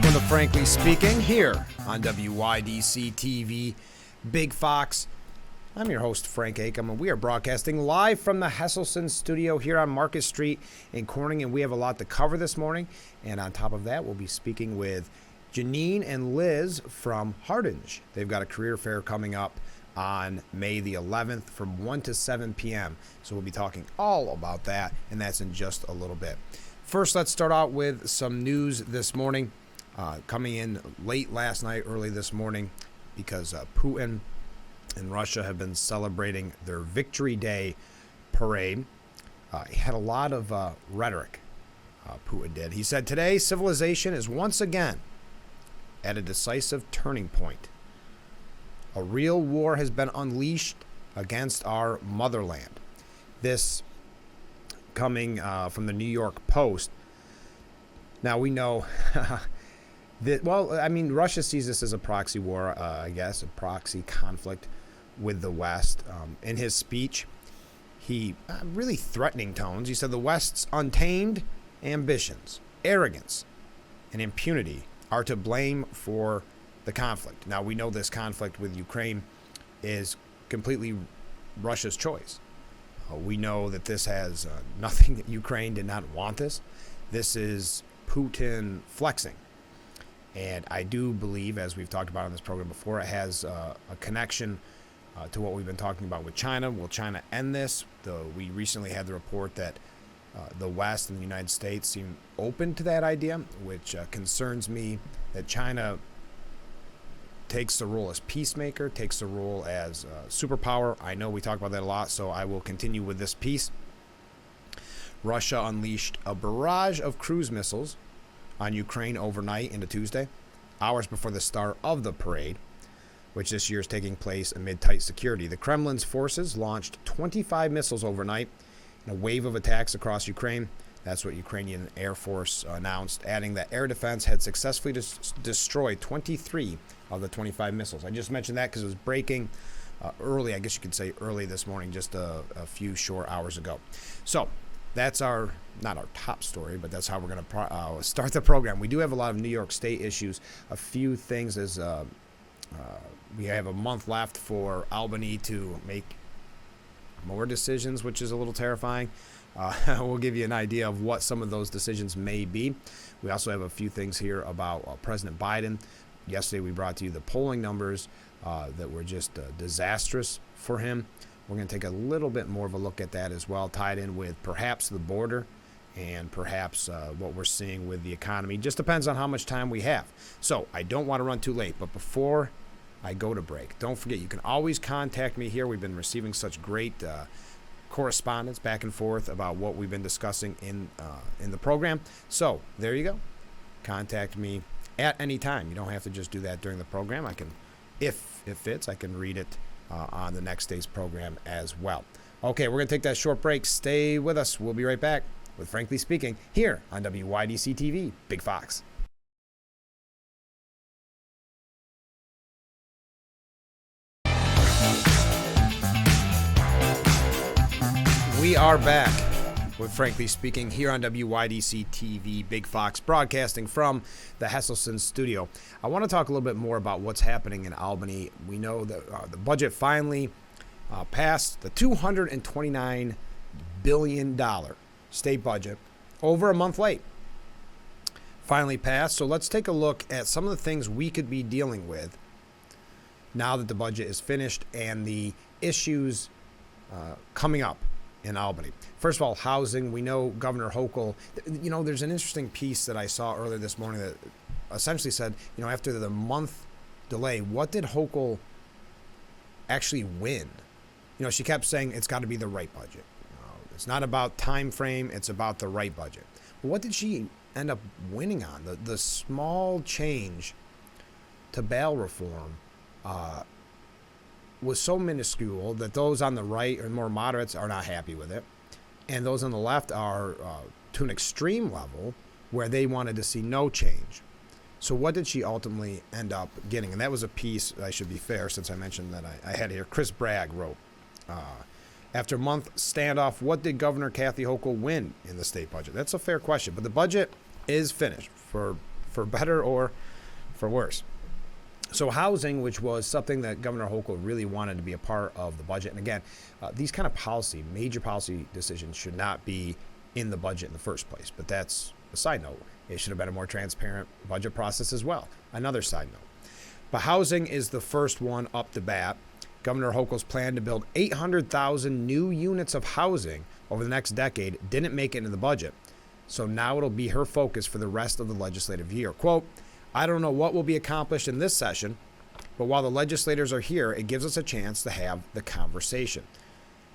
Welcome to Frankly Speaking here on WYDC TV, Big Fox. I'm your host, Frank Acom, and we are broadcasting live from the Hesselson studio here on Market Street in Corning, and we have a lot to cover this morning. And on top of that, we'll be speaking with Janine and Liz from Hardinge. They've got a career fair coming up on May the 11th from 1 to 7 p.m. So we'll be talking all about that, and that's in just a little bit. First, let's start out with some news this morning. Coming in late last night, early this morning, because Putin and Russia have been celebrating their Victory Day parade. He had a lot of rhetoric, Putin did. He said, "Today, civilization is once again at a decisive turning point. A real war has been unleashed against our motherland." This coming from the New York Post. Now, we know... Russia sees this as a proxy war, a proxy conflict with the West. In his speech, he really threatening tones. He said the West's untamed ambitions, arrogance, and impunity are to blame for the conflict. Now, we know this conflict with Ukraine is completely Russia's choice. We know that this has nothing that Ukraine did not want this. This is Putin flexing. And I do believe, as we've talked about on this program before, it has a connection to what we've been talking about with China. Will China end this? We recently had the report that the West and the United States seem open to that idea, which concerns me, that China takes the role as peacemaker, takes the role as superpower. I know we talk about that a lot, so I will continue with this piece. Russia unleashed a barrage of cruise missiles on Ukraine overnight into Tuesday, hours before the start of the parade, which this year is taking place amid tight security. The Kremlin's forces launched 25 missiles overnight in a wave of attacks across Ukraine. That's what Ukrainian Air Force announced, adding that air defense had successfully destroyed 23 of the 25 missiles. I just mentioned that because it was breaking early, I guess you could say early this morning, just a few short hours ago. So that's not our top story, but that's how we're going to start the program. We do have a lot of New York State issues. A few things as we have a month left for Albany to make more decisions, which is a little terrifying. We'll give you an idea of what some of those decisions may be. We also have a few things here about President Biden. Yesterday we brought to you the polling numbers that were just disastrous for him. We're going to take a little bit more of a look at that as well, tied in with perhaps the border and perhaps what we're seeing with the economy. Just depends on how much time we have. So I don't want to run too late, but before I go to break, don't forget, you can always contact me here. We've been receiving such great correspondence back and forth about what we've been discussing in the program. So there you go. Contact me at any time. You don't have to just do that during the program. I can, if it fits, I can read it on the next day's program as well. Okay, we're going to take that short break. Stay with us. We'll be right back with Frankly Speaking here on WYDC TV, Big Fox. We are back with Frankly Speaking here on WYDC TV, Big Fox, broadcasting from the Hesselson studio. I want to talk a little bit more about what's happening in Albany. We know that the budget finally passed, the $229 billion state budget, over a month late. Finally passed. So let's take a look at some of the things we could be dealing with now that the budget is finished and the issues coming up in Albany. First of all, housing. We know Governor Hochul, there's an interesting piece that I saw earlier this morning that essentially said, after the month delay, what did Hochul actually win? She kept saying it's got to be the right budget. It's not about time frame, it's about the right budget. Well, what did she end up winning on? The small change to bail reform was so minuscule that those on the right or more moderates are not happy with it. And those on the left are to an extreme level where they wanted to see no change. So what did she ultimately end up getting? And that was a piece, I should be fair, since I mentioned that I had here. Chris Bragg wrote, after a month standoff, what did Governor Kathy Hochul win in the state budget? That's a fair question. But the budget is finished for for better or for worse. So housing, which was something that Governor Hochul really wanted to be a part of the budget. And again, these kind of major policy decisions should not be in the budget in the first place. But that's a side note. It should have been a more transparent budget process as well. Another side note. But housing is the first one up the bat. Governor Hochul's plan to build 800,000 new units of housing over the next decade didn't make it into the budget. So now it'll be her focus for the rest of the legislative year. Quote, I don't know what will be accomplished in this session, but while the legislators are here, it gives us a chance to have the conversation,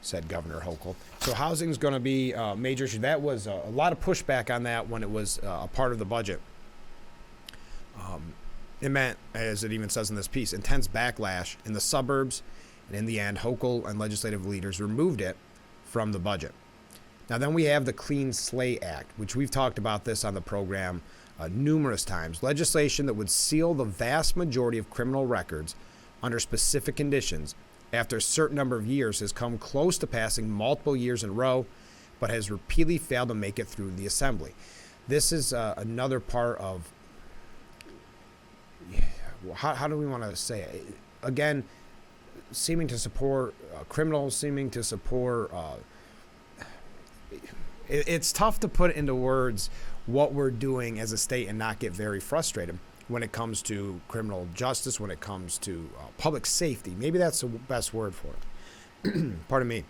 said Governor Hochul. So housing is going to be a major issue. That was a lot of pushback on that when it was a part of the budget. It meant, as it even says in this piece, intense backlash in the suburbs, and in the end, Hochul and legislative leaders removed it from the budget. Now then we have the Clean Slate Act, which we've talked about this on the program numerous times. Legislation that would seal the vast majority of criminal records under specific conditions after a certain number of years has come close to passing multiple years in a row, but has repeatedly failed to make it through the assembly. This is another part of, how do we want to say it? Again, seeming to support criminals, seeming to support, it's tough to put into words what we're doing as a state and not get very frustrated when it comes to criminal justice, when it comes to public safety. Maybe that's the best word for it. Pardon me.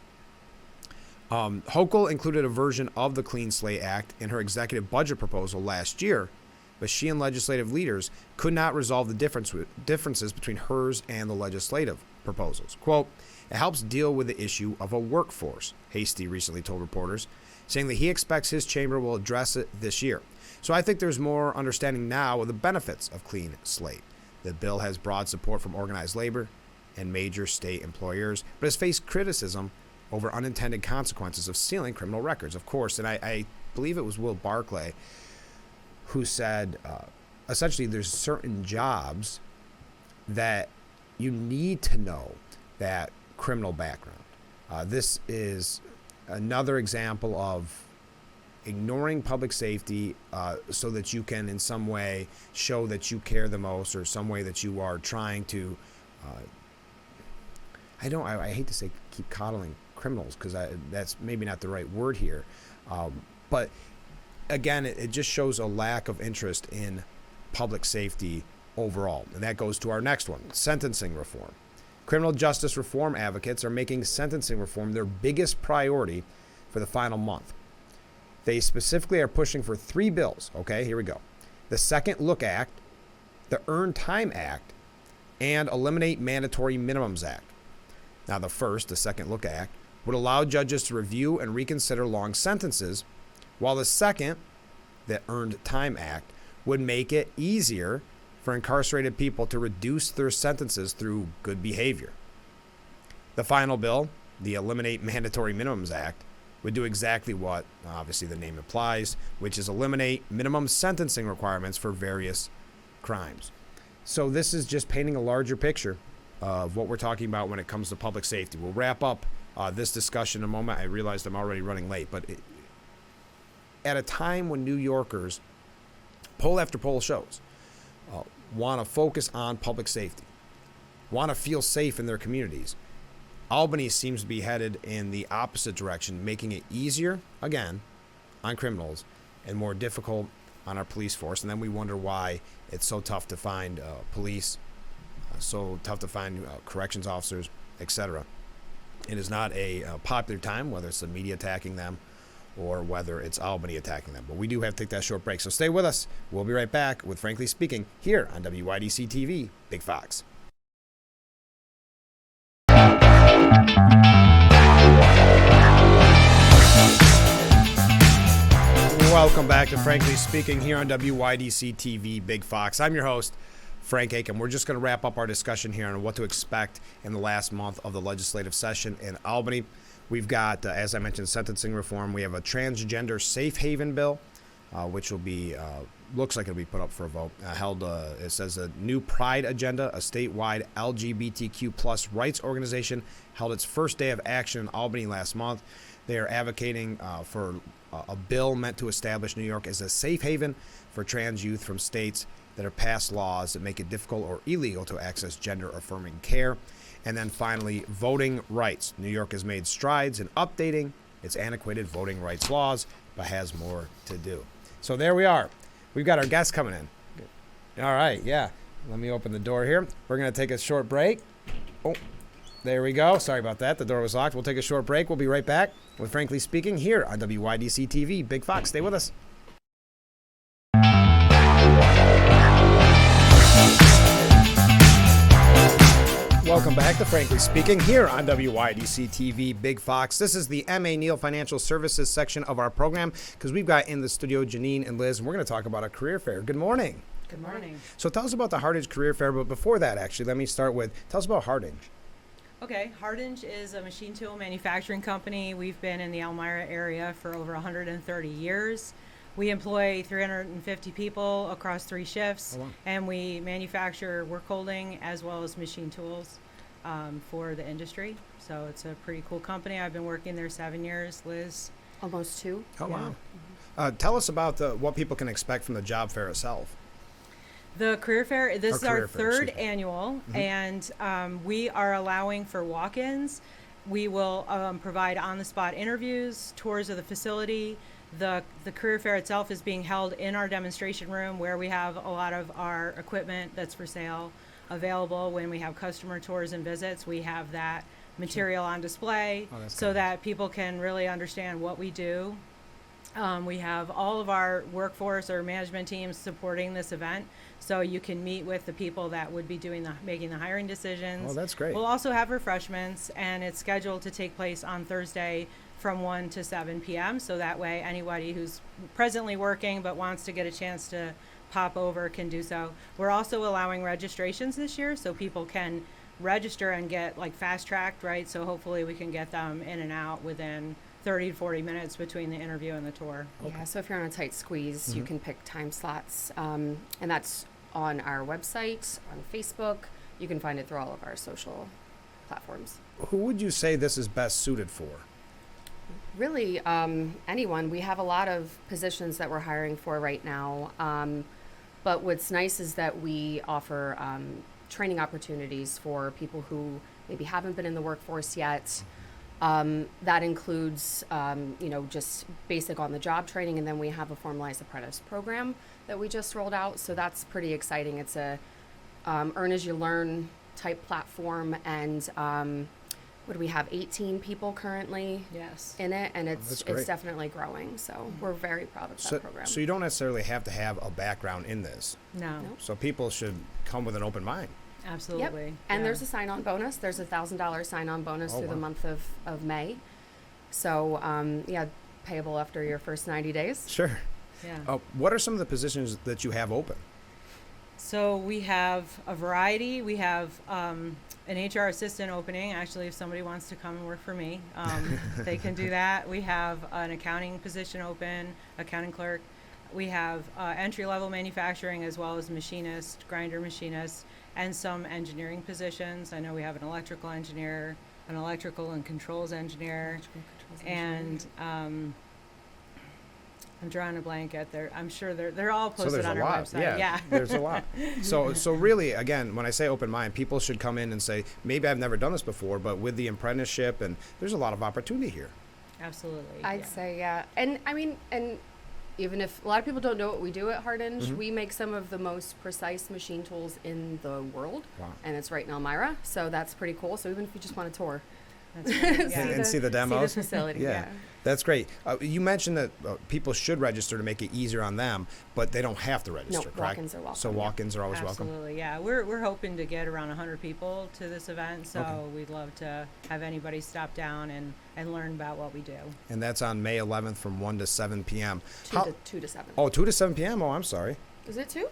Hochul included a version of the Clean Slate Act in her executive budget proposal last year, but she and legislative leaders could not resolve the differences between hers and the legislative proposals. Quote, it helps deal with the issue of a workforce, Hastie recently told reporters, saying that he expects his chamber will address it this year. So I think there's more understanding now of the benefits of Clean Slate. The bill has broad support from organized labor and major state employers, but has faced criticism over unintended consequences of sealing criminal records, of course. And I believe it was Will Barclay who said, essentially, there's certain jobs that you need to know that criminal background. This is another example of ignoring public safety so that you can in some way show that you care the most, or some way that you are trying to, I hate to say keep coddling criminals, because that's maybe not the right word here. But again, it just shows a lack of interest in public safety overall. And that goes to our next one, sentencing reform. Criminal justice reform advocates are making sentencing reform their biggest priority for the final month. They specifically are pushing for 3 bills. Okay, here we go. The Second Look Act, the Earned Time Act, and Eliminate Mandatory Minimums Act. Now, the Second Look Act, would allow judges to review and reconsider long sentences, while the second, the Earned Time Act, would make it easier for incarcerated people to reduce their sentences through good behavior. The final bill, the Eliminate Mandatory Minimums Act, would do exactly what, obviously, the name implies, which is eliminate minimum sentencing requirements for various crimes. So this is just painting a larger picture of what we're talking about when it comes to public safety. We'll wrap up this discussion in a moment. I realized I'm already running late, but at a time when New Yorkers, poll after poll shows, want to focus on public safety, want to feel safe in their communities, Albany seems to be headed in the opposite direction, making it easier, again, on criminals and more difficult on our police force. And then we wonder why it's so tough to find police, so tough to find corrections officers, etc. It is not a popular time, whether it's the media attacking them or whether it's Albany attacking them. But we do have to take that short break. So stay with us. We'll be right back with Frankly Speaking here on WYDC TV, Big Fox. Welcome back to Frankly Speaking here on WYDC TV, Big Fox. I'm your host, Frank Aiken. We're just going to wrap up our discussion here on what to expect in the last month of the legislative session in Albany. We've got, as I mentioned, sentencing reform. We have a transgender safe haven bill, which will be, looks like it'll be put up for a vote. It says a new Pride agenda, a statewide LGBTQ plus rights organization, held its first day of action in Albany last month. They are advocating for a bill meant to establish New York as a safe haven for trans youth from states that have passed laws that make it difficult or illegal to access gender-affirming care. And then finally, voting rights. New York has made strides in updating its antiquated voting rights laws, but has more to do. So there we are. We've got our guests coming in. All right, yeah. Let me open the door here. We're going to take a short break. Oh, there we go. Sorry about that. The door was locked. We'll take a short break. We'll be right back with Frankly Speaking here on WYDC TV. Big Fox, stay with us. Welcome back to Frankly Speaking here on WYDC TV Big Fox. This is the M.A. Neal Financial Services section of our program because we've got in the studio Janine and Liz, and we're going to talk about a career fair. Good morning. Good morning. So tell us about the Hardinge Career Fair, but before that, actually, let me start with, tell us about Hardinge. Okay, Hardinge is a machine tool manufacturing company. We've been in the Elmira area for over 130 years. We employ 350 people across 3 shifts, and we manufacture work holding as well as machine tools for the industry. So it's a pretty cool company. I've been working there 7 years. Liz? Almost 2. Oh, wow. Tell us about what people can expect from the job fair itself. The career fair, this is our third annual, and we are allowing for walk-ins. We will provide on-the-spot interviews, tours of the facility. The career fair itself is being held in our demonstration room where we have a lot of our equipment that's for sale available. When we have customer tours and visits, we have that material on display so that people can really understand what we do. We have all of our workforce or management teams supporting this event, so you can meet with the people that would be making the hiring decisions. Oh, that's great. We'll also have refreshments, and it's scheduled to take place on Thursday from 1 to 7 p.m. So that way anybody who's presently working but wants to get a chance to pop over can do so. We're also allowing registrations this year, so people can register and get fast tracked, right? So hopefully we can get them in and out within 30 to 40 minutes between the interview and the tour. Yeah, so if you're on a tight squeeze, you can pick time slots, and that's on our website, on Facebook. You can find it through all of our social platforms. Who would you say this is best suited for? Really, anyone. We have a lot of positions that we're hiring for right now, but what's nice is that we offer training opportunities for people who maybe haven't been in the workforce yet. That includes, just basic on-the-job training, and then we have a formalized apprentice program that we just rolled out. So that's pretty exciting. It's a earn as you learn type platform, and what do we have? 18 people currently in it, and it's definitely growing. So we're very proud of that program. So you don't necessarily have to have a background in this. No. So people should come with an open mind. Absolutely. Yep. And there's a sign-on bonus. There's a $1,000 sign-on bonus through the month of May. So, payable after your first 90 days. Sure. Yeah. What are some of the positions that you have open? So we have a variety. We have an HR assistant opening. Actually, if somebody wants to come and work for me, they can do that. We have an accounting position open, accounting clerk. We have entry-level manufacturing as well as machinist, grinder machinist, and some engineering positions. I know we have an electrical engineer, an electrical and controls engineer, and I'm drawing a blank at there. I'm sure they're all posted on our website. Yeah, there's a lot. So really, again, when I say open mind, people should come in and say, maybe I've never done this before, but with the apprenticeship, and there's a lot of opportunity here. Absolutely. I'd say, yeah. And I mean, and even if a lot of people don't know what we do at Hardinge, we make some of the most precise machine tools in the world. Wow. And it's right in Elmira, so that's pretty cool. So even if you just want a tour, see the demos. See the facility, yeah. That's great. You mentioned that people should register to make it easier on them, but they don't have to register, correct? Walk-ins are welcome. So walk-ins are always welcome? Absolutely, yeah. We're hoping to get around 100 people to this event, so we'd love to have anybody stop down and learn about what we do. And that's on May 11th from 1 to 7 p.m. 2 to 7. Oh, 2 to 7 p.m.? Oh, I'm sorry. Is it 2?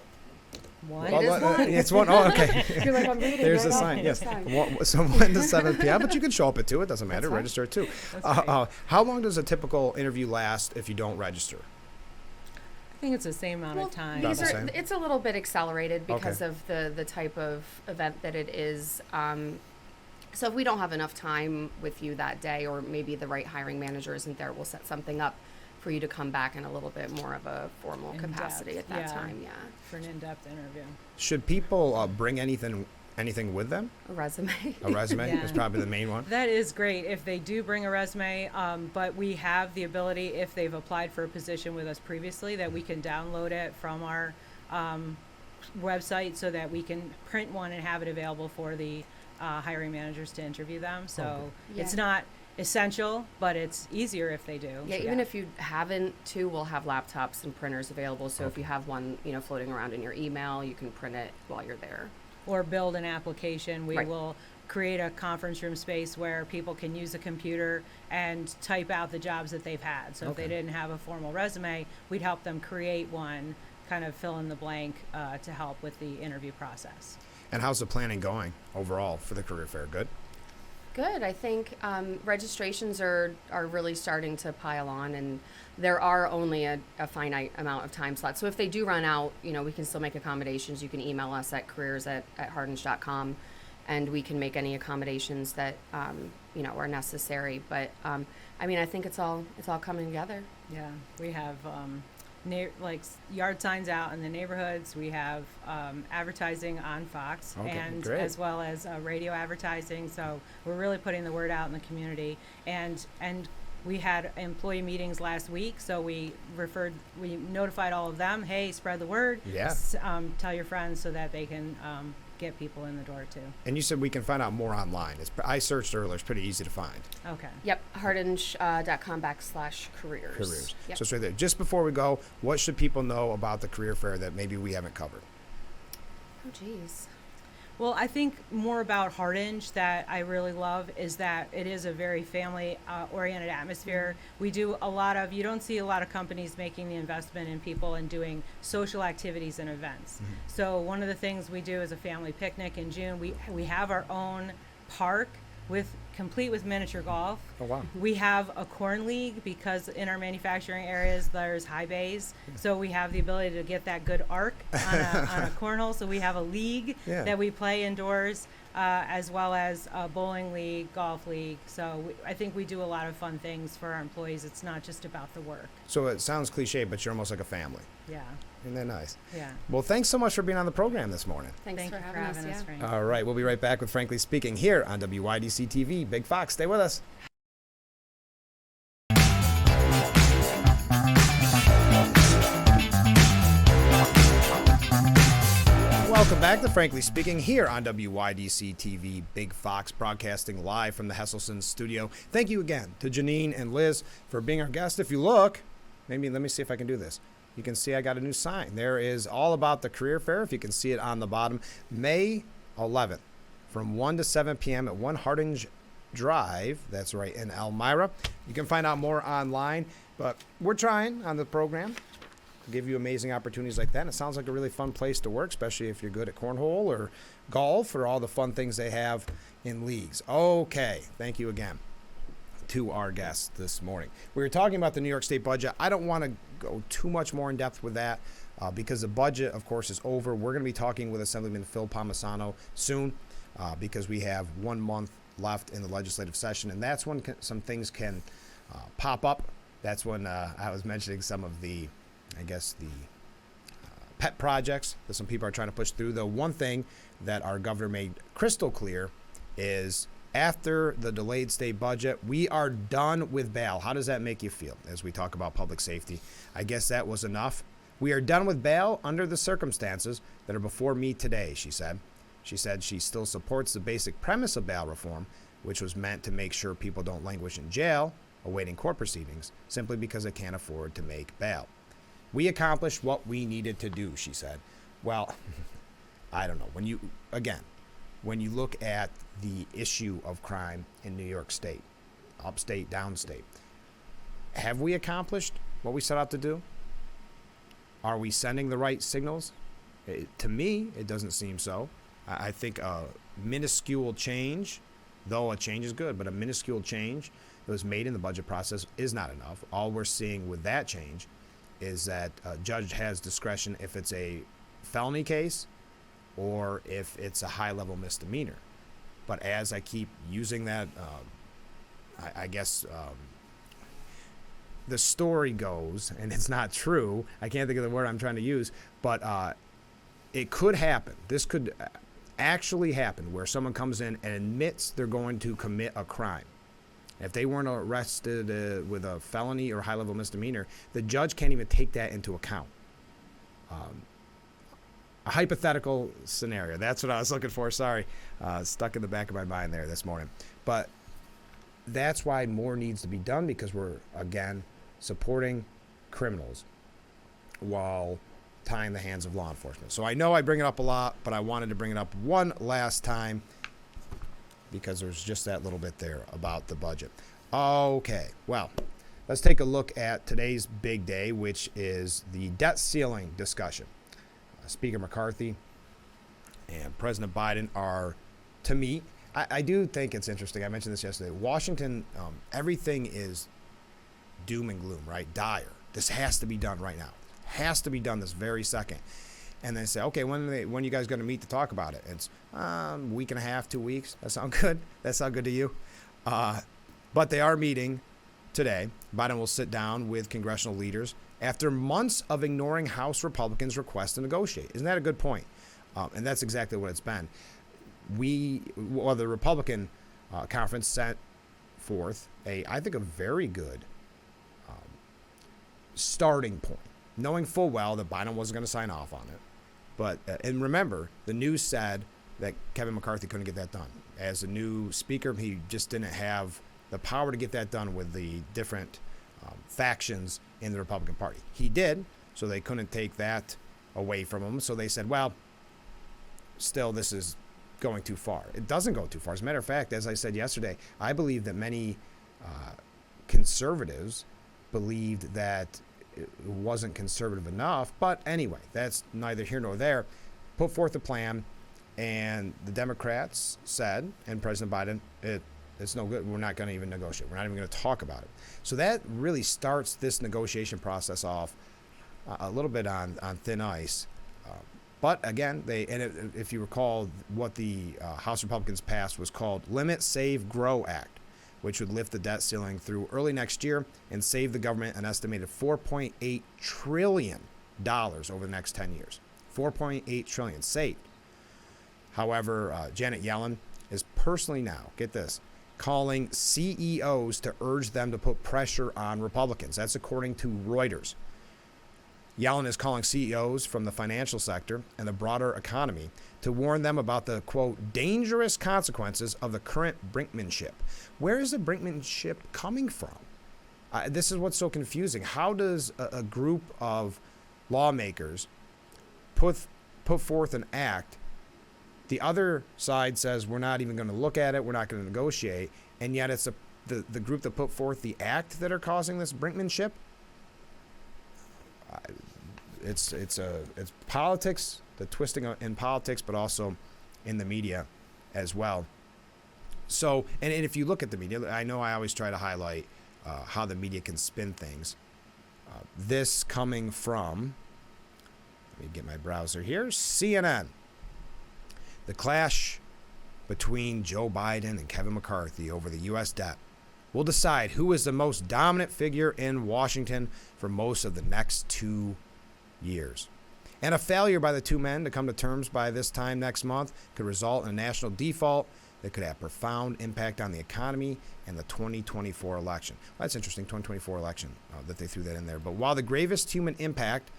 One. It is 1. It's 1. Oh, okay. You're like, I'm reading. There's right a off sign, yes. time. So 1 to 7 p.m., but you can show up at 2. It doesn't matter. That's fine. Register at 2. That's How long does a typical interview last if you don't register? I think it's the same amount of time. About the same? It's a little bit accelerated because of the type of event that it is. So if we don't have enough time with you that day, or maybe the right hiring manager isn't there, we'll set something up for you to come back in a little bit more of a formal In capacity depth, at that yeah. time. Yeah. For an in-depth interview. Should people bring anything with them? A resume. A resume Yeah. is probably the main one. That is great if they do bring a resume, but we have the ability, if they've applied for a position with us previously, that we can download it from our website so that we can print one and have it available for the hiring managers to interview them. So Okay. it's Yeah. not essential, but it's easier if they do. Yeah, even if you haven't, too, we'll have laptops and printers available. So if you have one, floating around in your email, you can print it while you're there. Or build an application. We Right. will create a conference room space where people can use a computer and type out the jobs that they've had. So if they Okay. didn't have a formal resume, we'd help them create one, kind of fill in the blank to help with the interview process. And how's the planning going overall for the career fair? Good? Good. I think registrations are really starting to pile on, and there are only a finite amount of time slots. So if they do run out, we can still make accommodations. You can email us at careers@hardinge.com, and we can make any accommodations that are necessary. But I think it's all coming together. Yeah, we have yard signs out in the neighborhoods. We have advertising on Fox, Okay, and great. as well as radio advertising. So we're really putting the word out in the community. And we had employee meetings last week, so we notified all of them. Hey, spread the word. Yeah. Tell your friends so that they can get people in the door too. And you said we can find out more online. I searched earlier. It's pretty easy to find. Okay. Yep, hardinge.com/careers. Careers. Yep. So it's right there. Just before we go, what should people know about the career fair that maybe we haven't covered? Oh, geez. Well, I think more about Hardinge that I really love is that it is a very family-oriented atmosphere. We do you don't see a lot of companies making the investment in people and doing social activities and events. So one of the things we do is a family picnic in June. We have our own park complete with miniature golf. Oh, wow. We have a corn league because in our manufacturing areas there's high bays, so we have the ability to get that good arc on a cornhole. So we have a league Yeah. that we play indoors, as well as a bowling league, golf league. So I think we do a lot of fun things for our employees. It's not just about the work. So it sounds cliche, but you're almost like a family. Yeah, Isn't that nice? yeah. Well, thanks so much for being on the program this morning. Thanks Thank for you having us. Yeah. Frank. All right, we'll be right back with Frankly Speaking here on WYDC TV. Big Fox, stay with us. Welcome back to Frankly Speaking here on WYDC TV. Big Fox broadcasting live from the Hesselson studio. Thank you again to Janine and Liz for being our guests. If you look, let me see if I can do this. You can see I got a new sign. There is all about the career fair. If you can see it on the bottom, May 11th from 1 to 7 p.m. at 1 Hardinge Drive. That's right, in Elmira. You can find out more online, but we're trying on the program to give you amazing opportunities like that. And it sounds like a really fun place to work, especially if you're good at cornhole or golf or all the fun things they have in leagues. Okay, thank you again to our guests this morning. We were talking about the New York State budget. I don't want to go too much more in depth with that because the budget, of course, is over. We're going to be talking with Assemblyman Phil Palmisano soon because we have 1 month left in the legislative session, and that's when some things can pop up. That's when I was mentioning some of the pet projects that some people are trying to push through. The one thing that our governor made crystal clear is after the delayed state budget, we are done with bail. How does that make you feel as we talk about public safety? I guess that was enough. We are done with bail under the circumstances that are before me today, she said. She said she still supports the basic premise of bail reform, which was meant to make sure people don't languish in jail awaiting court proceedings simply because they can't afford to make bail. We accomplished what we needed to do, she said. Well, I don't know. When you look at the issue of crime in New York State, upstate, downstate, have we accomplished what we set out to do? Are we sending the right signals? To me, it doesn't seem so. I think a minuscule change, though a change is good, but a minuscule change that was made in the budget process is not enough. All we're seeing with that change is that a judge has discretion if it's a felony case or if it's a high-level misdemeanor. But as I keep using that, the story goes, and it's not true, I can't think of the word I'm trying to use, but it could happen. This could actually happen where someone comes in and admits they're going to commit a crime. If they weren't arrested with a felony or high-level misdemeanor, the judge can't even take that into account. A hypothetical scenario. That's what I was looking for. Sorry. Stuck in the back of my mind there this morning. But that's why more needs to be done, because we're, again, supporting criminals while tying the hands of law enforcement. So I know I bring it up a lot, but I wanted to bring it up one last time because there's just that little bit there about the budget. Okay, well, let's take a look at today's big day, which is the debt ceiling discussion. Speaker McCarthy and President Biden are to meet. I do think it's interesting. I mentioned this yesterday. Washington, everything is doom and gloom, right? Dire. This has to be done right now. Has to be done this very second. And they say, okay, when are you guys going to meet to talk about it? It's week and a half, 2 weeks. That sound good? That sound good to you? But they are meeting today. Biden will sit down with congressional leaders after months of ignoring House Republicans' request to negotiate. Isn't that a good point? And that's exactly what it's been. The Republican conference sent forth I think a very good starting point, knowing full well that Biden wasn't going to sign off on it. But and remember, the news said that Kevin McCarthy couldn't get that done. As a new speaker, he just didn't have the power to get that done with the different factions in the Republican Party. He did, so they couldn't take that away from him. So they said, well, still, this is going too far. It doesn't go too far. As a matter of fact, as I said yesterday, I believe that many conservatives believed that it wasn't conservative enough. But anyway, that's neither here nor there. Put forth a plan, and the Democrats said, and President Biden, it's no good. We're not going to even negotiate. We're not even going to talk about it. So that really starts this negotiation process off a little bit on thin ice. But again, if you recall, what the House Republicans passed was called Limit, Save, Grow Act, which would lift the debt ceiling through early next year and save the government an estimated $4.8 trillion over the next 10 years. $4.8 trillion saved. However, Janet Yellen is personally now, get this, calling CEOs to urge them to put pressure on Republicans. That's according to Reuters. Yellen is calling CEOs from the financial sector and the broader economy to warn them about the, quote, dangerous consequences of the current brinkmanship. Where is the brinkmanship coming from? This is what's so confusing. How does a group of lawmakers put forth an act? The other side says we're not even going to look at it, we're not going to negotiate, and yet it's the group that put forth the act that are causing this brinkmanship. It's politics, the twisting in politics, but also in the media as well. So, and if you look at the media, I know I always try to highlight how the media can spin things. This coming from, let me get my browser here, CNN. The clash between Joe Biden and Kevin McCarthy over the U.S. debt will decide who is the most dominant figure in Washington for most of the next 2 years. And a failure by the two men to come to terms by this time next month could result in a national default that could have profound impact on the economy and the 2024 election. Well, that's interesting, 2024 election, that they threw that in there. But while the gravest human impact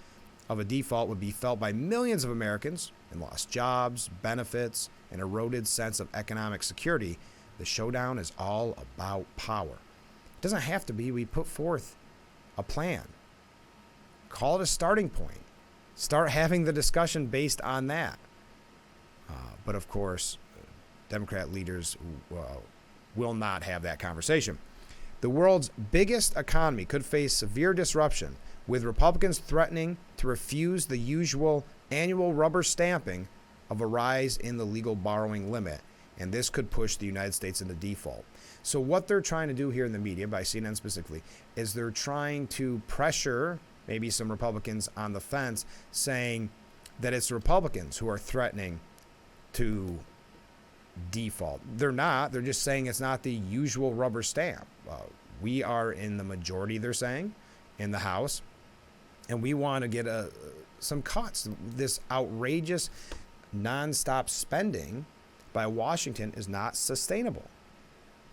of a default would be felt by millions of Americans in lost jobs, benefits, and eroded sense of economic security, the showdown is all about power. It doesn't have to be. We put forth a plan. Call it a starting point. Start having the discussion based on that. But of course, Democrat leaders will not have that conversation. The world's biggest economy could face severe disruption, with Republicans threatening to refuse the usual annual rubber stamping of a rise in the legal borrowing limit, and this could push the United States into default. So what they're trying to do here in the media, by CNN specifically, is they're trying to pressure maybe some Republicans on the fence, saying that it's Republicans who are threatening to default. They're not. They're just saying it's not the usual rubber stamp. We are in the majority, they're saying, in the House, and we want to get some cuts. This outrageous, nonstop spending by Washington is not sustainable.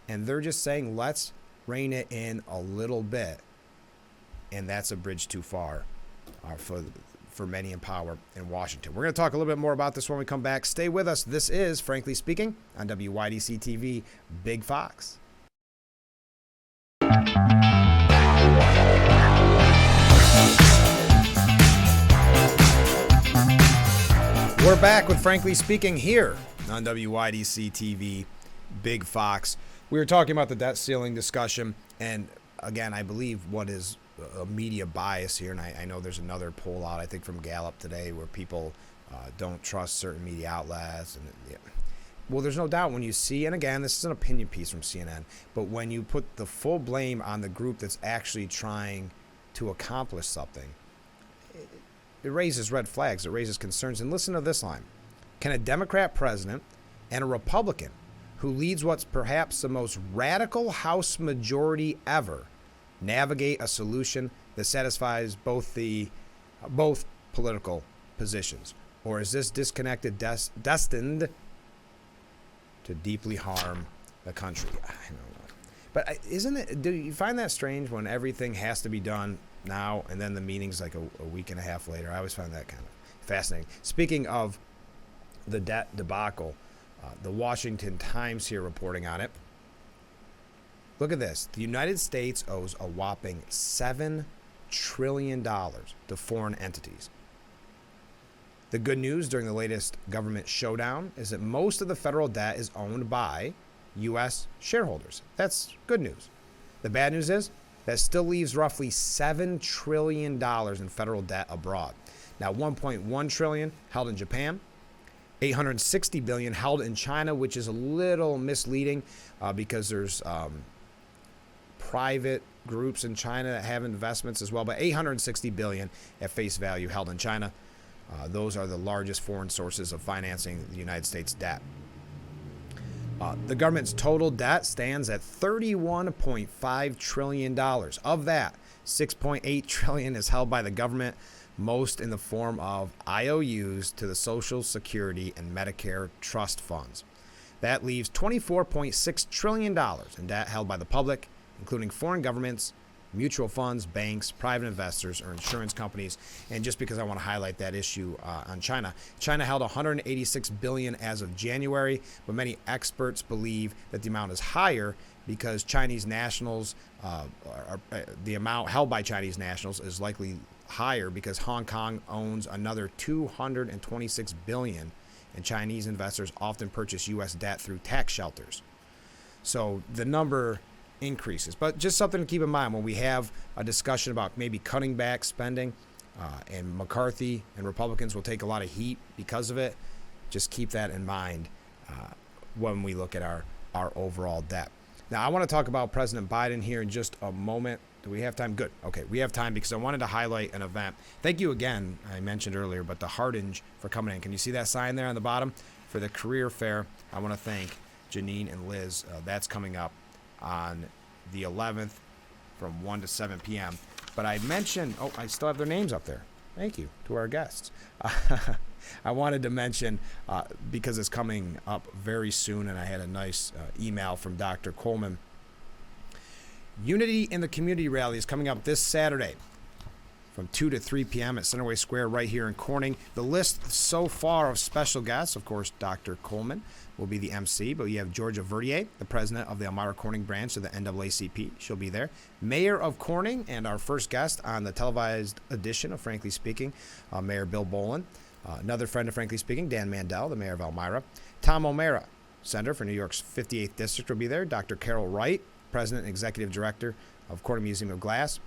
And they're just saying, let's rein it in a little bit. And that's a bridge too far for many in power in Washington. We're going to talk a little bit more about this when we come back. Stay with us. This is Frankly Speaking on WYDC TV, Big Fox. We're back with Frankly Speaking here on WYDC TV, Big Fox. We were talking about the debt ceiling discussion, and again, I believe what is a media bias here, and I know there's another poll out, I think from Gallup today, where people don't trust certain media outlets. And well, there's no doubt when you see, and again, this is an opinion piece from CNN, but when you put the full blame on the group that's actually trying to accomplish something, it raises red flags, it raises concerns. And listen to this line. Can a Democrat president and a Republican who leads what's perhaps the most radical House majority ever navigate a solution that satisfies both political positions? Or is this disconnected destined to deeply harm the country? I don't know. But isn't it, do you find that strange when everything has to be done now and then the meeting's like a week and a half later? I always find that kind of fascinating. Speaking of the debt debacle, the Washington Times here reporting on it. Look at this. The United States owes a whopping $7 trillion to foreign entities. The good news during the latest government showdown is that most of the federal debt is owned by U.S. shareholders. That's good news. The bad news is that still leaves roughly $7 trillion in federal debt abroad. Now, $1.1 trillion held in Japan, $860 billion held in China, which is a little misleading because there's private groups in China that have investments as well, but $860 billion at face value held in China. Those are the largest foreign sources of financing the United States debt. The government's total debt stands at $31.5 trillion. Of that, $6.8 trillion is held by the government, most in the form of IOUs to the Social Security and Medicare trust funds. That leaves $24.6 trillion in debt held by the public, including foreign governments, mutual funds, banks, private investors, or insurance companies. And just because I want to highlight that issue on China, China held $186 billion as of January, but many experts believe that the amount is higher because Chinese nationals, the amount held by Chinese nationals is likely higher because Hong Kong owns another $226 billion, and Chinese investors often purchase U.S. debt through tax shelters. So the number increases. But just something to keep in mind when we have a discussion about maybe cutting back spending, and McCarthy and Republicans will take a lot of heat because of it. Just keep that in mind when we look at our overall debt. Now, I want to talk about President Biden here in just a moment. Do we have time? Good. Okay, we have time because I wanted to highlight an event. Thank you again, I mentioned earlier, but the Hardinge for coming in. Can you see that sign there on the bottom? For the career fair, I want to thank Janine and Liz. That's coming up on the 11th from 1 to 7 p.m. But I mentioned, I still have their names up there. Thank you to our guests. I wanted to mention, because it's coming up very soon, and I had a nice email from Dr. Coleman. Unity in the Community Rally is coming up this Saturday from 2 to 3 p.m. at Centerway Square right here in Corning. The list so far of special guests, of course, Dr. Coleman will be the MC, but you have Georgia Verdier, the president of the Elmira Corning branch of the NAACP. She'll be there. Mayor of Corning, and our first guest on the televised edition of Frankly Speaking, Mayor Bill Bolin. Another friend of Frankly Speaking, Dan Mandel, the mayor of Elmira. Tom O'Mara, senator for New York's 58th District, will be there. Dr. Carol Wright, president and executive director of Corning Museum of Glass.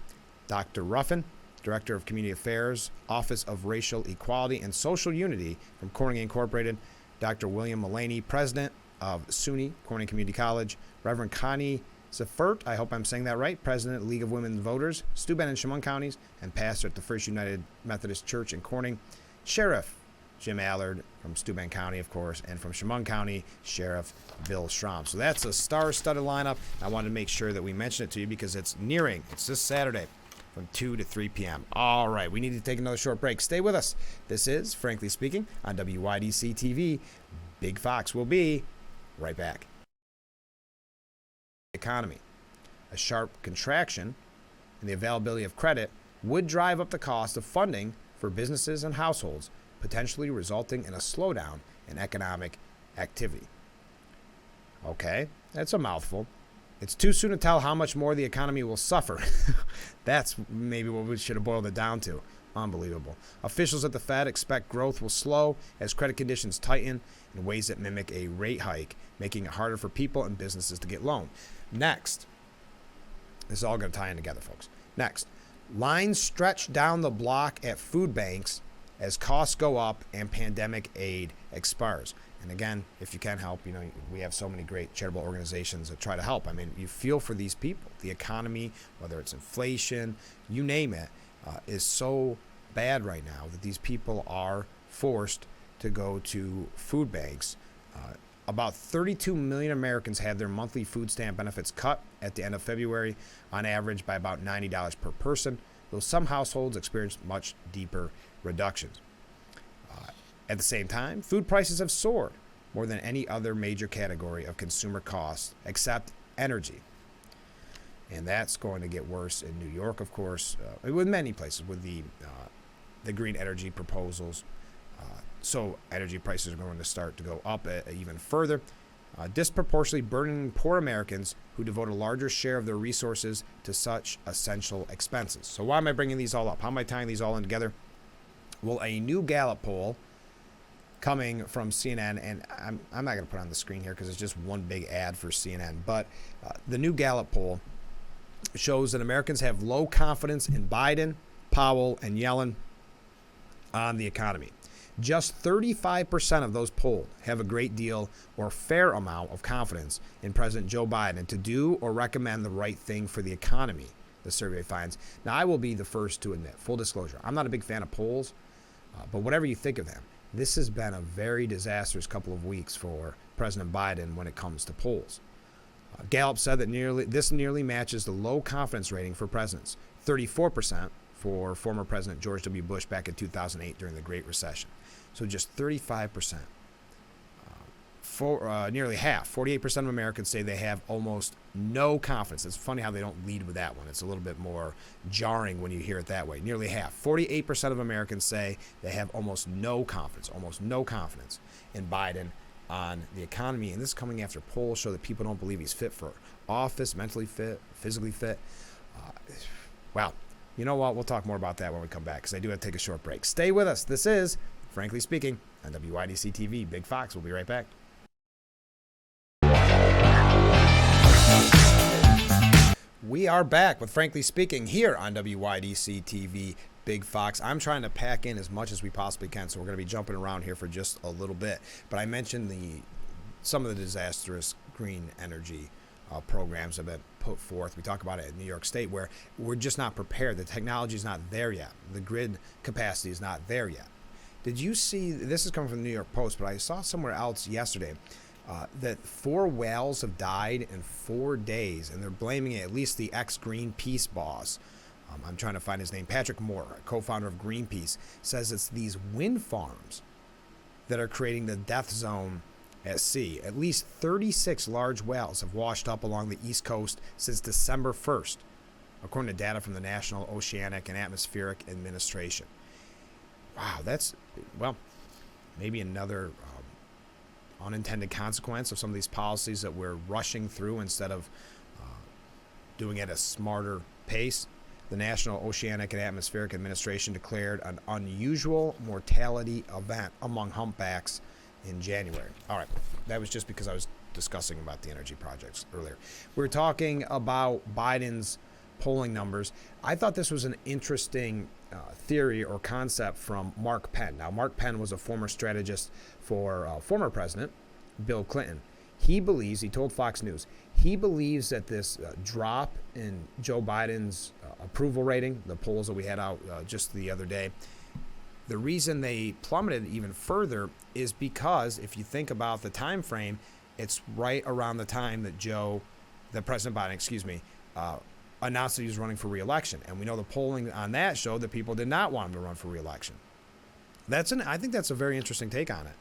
Dr. Ruffin, director of Community Affairs, Office of Racial Equality and Social Unity from Corning Incorporated. Dr. William Mullaney, president of SUNY, Corning Community College. Reverend Connie Zeffert, I hope I'm saying that right, president, League of Women Voters, Steuben and Chemung counties, and pastor at the First United Methodist Church in Corning. Sheriff Jim Allard, from Steuben County, of course, and from Chemung County, Sheriff Bill Schramm. So that's a star-studded lineup. I wanted to make sure that we mention it to you because it's nearing. It's this Saturday from 2 to 3 p.m. All right, we need to take another short break. Stay with us. This is Frankly Speaking on WYDC TV. Big Fox will be right back. Economy. A sharp contraction in the availability of credit would drive up the cost of funding for businesses and households, potentially resulting in a slowdown in economic activity. Okay, that's a mouthful. It's too soon to tell how much more the economy will suffer. That's maybe what we should have boiled it down to. Unbelievable. Officials at the Fed expect growth will slow as credit conditions tighten in ways that mimic a rate hike, making it harder for people and businesses to get loans. Next, this is all going to tie in together, folks. Next, lines stretch down the block at food banks as costs go up and pandemic aid expires. And again, if you can help, we have so many great charitable organizations that try to help. I mean, you feel for these people. The economy, whether it's inflation, you name it, is so bad right now that these people are forced to go to food banks. About 32 million Americans had their monthly food stamp benefits cut at the end of February, on average by about $90 per person, though some households experienced much deeper reductions. At the same time, food prices have soared more than any other major category of consumer costs except energy. And that's going to get worse in New York, of course, with many places, with the green energy proposals. So energy prices are going to start to go up even further, disproportionately burdening poor Americans who devote a larger share of their resources to such essential expenses. So why am I bringing these all up? How am I tying these all in together? Well, a new Gallup poll coming from CNN, and I'm not going to put it on the screen here because it's just one big ad for CNN, but the new Gallup poll shows that Americans have low confidence in Biden, Powell, and Yellen on the economy. Just 35% of those polled have a great deal or fair amount of confidence in President Joe Biden to do or recommend the right thing for the economy, the survey finds. Now, I will be the first to admit, full disclosure, I'm not a big fan of polls, but whatever you think of them, this has been a very disastrous couple of weeks for President Biden when it comes to polls. Gallup said that this nearly matches the low confidence rating for presidents, 34% for former President George W. Bush back in 2008 during the Great Recession. So just 35%. Nearly half, 48% of Americans say they have almost no confidence. It's funny how they don't lead with that one. It's a little bit more jarring when you hear it that way. Nearly half, 48% of Americans say they have almost no confidence in Biden on the economy. And this is coming after polls show that people don't believe he's fit for office, mentally fit, physically fit. Wow. You know what? We'll talk more about that when we come back because I do have to take a short break. Stay with us. This is Frankly Speaking on WYDC TV. Big Fox. We'll be right back. We are back with Frankly Speaking here on WYDC TV. Big Fox. I'm trying to pack in as much as we possibly can, so we're going to be jumping around here for just a little bit. But I mentioned some of the disastrous green energy programs have been put forth. We talk about it in New York State where we're just not prepared. The technology is not there yet. The grid capacity is not there yet. Did you see, this is coming from the New York Post, but I saw somewhere else yesterday that 4 whales have died in 4 days, and they're blaming it, at least the ex-Greenpeace boss. I'm trying to find his name. Patrick Moore, co-founder of Greenpeace, says it's these wind farms that are creating the death zone at sea. At least 36 large whales have washed up along the East Coast since December 1st, according to data from the National Oceanic and Atmospheric Administration. Wow, that's, well, maybe another unintended consequence of some of these policies that we're rushing through instead of doing it at a smarter pace. The National Oceanic and Atmospheric Administration declared an unusual mortality event among humpbacks in January. All right, that was just because I was discussing about the energy projects earlier. We were talking about Biden's polling numbers. I thought this was an interesting theory or concept from Mark Penn. Now, Mark Penn was a former strategist for former President Bill Clinton. He told Fox News, he believes that this drop in Joe Biden's approval rating, the polls that we had out just the other day, The reason they plummeted even further is because if you think about the time frame, it's right around the time that President Biden, announced that he was running for re-election. And we know the polling on that showed that people did not want him to run for re-election. I think that's a very interesting take on it.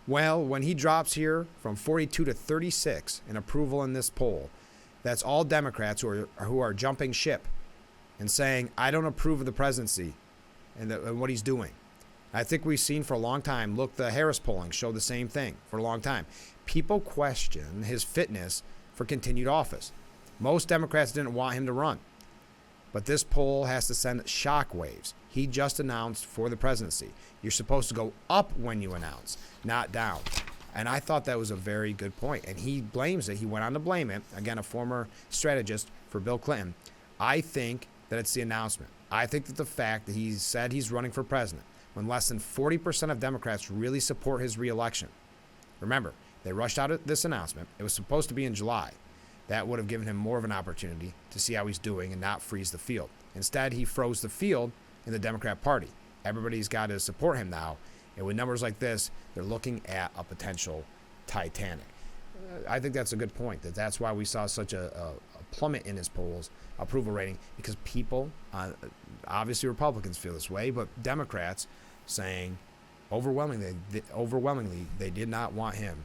Well, when he drops here from 42 to 36 in approval in this poll, that's all Democrats who are jumping ship and saying, I don't approve of the presidency and what he's doing. I think we've seen for a long time, look, the Harris polling showed the same thing for a long time. People question his fitness for continued office. Most Democrats didn't want him to run. But this poll has to send shockwaves. He just announced for the presidency. You're supposed to go up when you announce, not down. And I thought that was a very good point. And he blames it. He went on to blame it. Again, a former strategist for Bill Clinton. I think that it's the announcement. I think that the fact that he said he's running for president when less than 40% of Democrats really support his reelection. Remember, they rushed out this announcement. It was supposed to be in July. That would have given him more of an opportunity to see how he's doing and not freeze the field. Instead, he froze the field in the Democrat Party. Everybody's got to support him now. And with numbers like this, they're looking at a potential Titanic. I think that's a good point. That's why we saw such a plummet in his polls approval rating, because people, obviously Republicans feel this way, but Democrats saying overwhelmingly they did not want him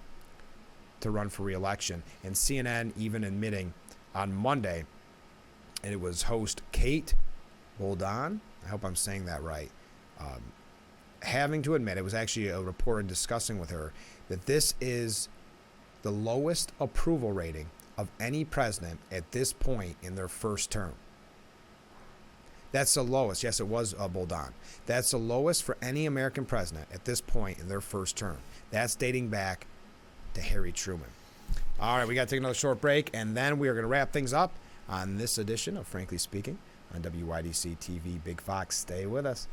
to run for re-election. And CNN even admitting on Monday, and it was host Kate Boldan, I hope I'm saying that right, having to admit, it was actually a reporter discussing with her, that this is the lowest approval rating of any president at this point in their first term. That's the lowest. Yes, it was Boldan. That's the lowest for any American president at this point in their first term. That's dating back to Harry Truman. All right, we got to take another short break, and then we are going to wrap things up on this edition of Frankly Speaking on WYDC TV Big Fox. Stay with us.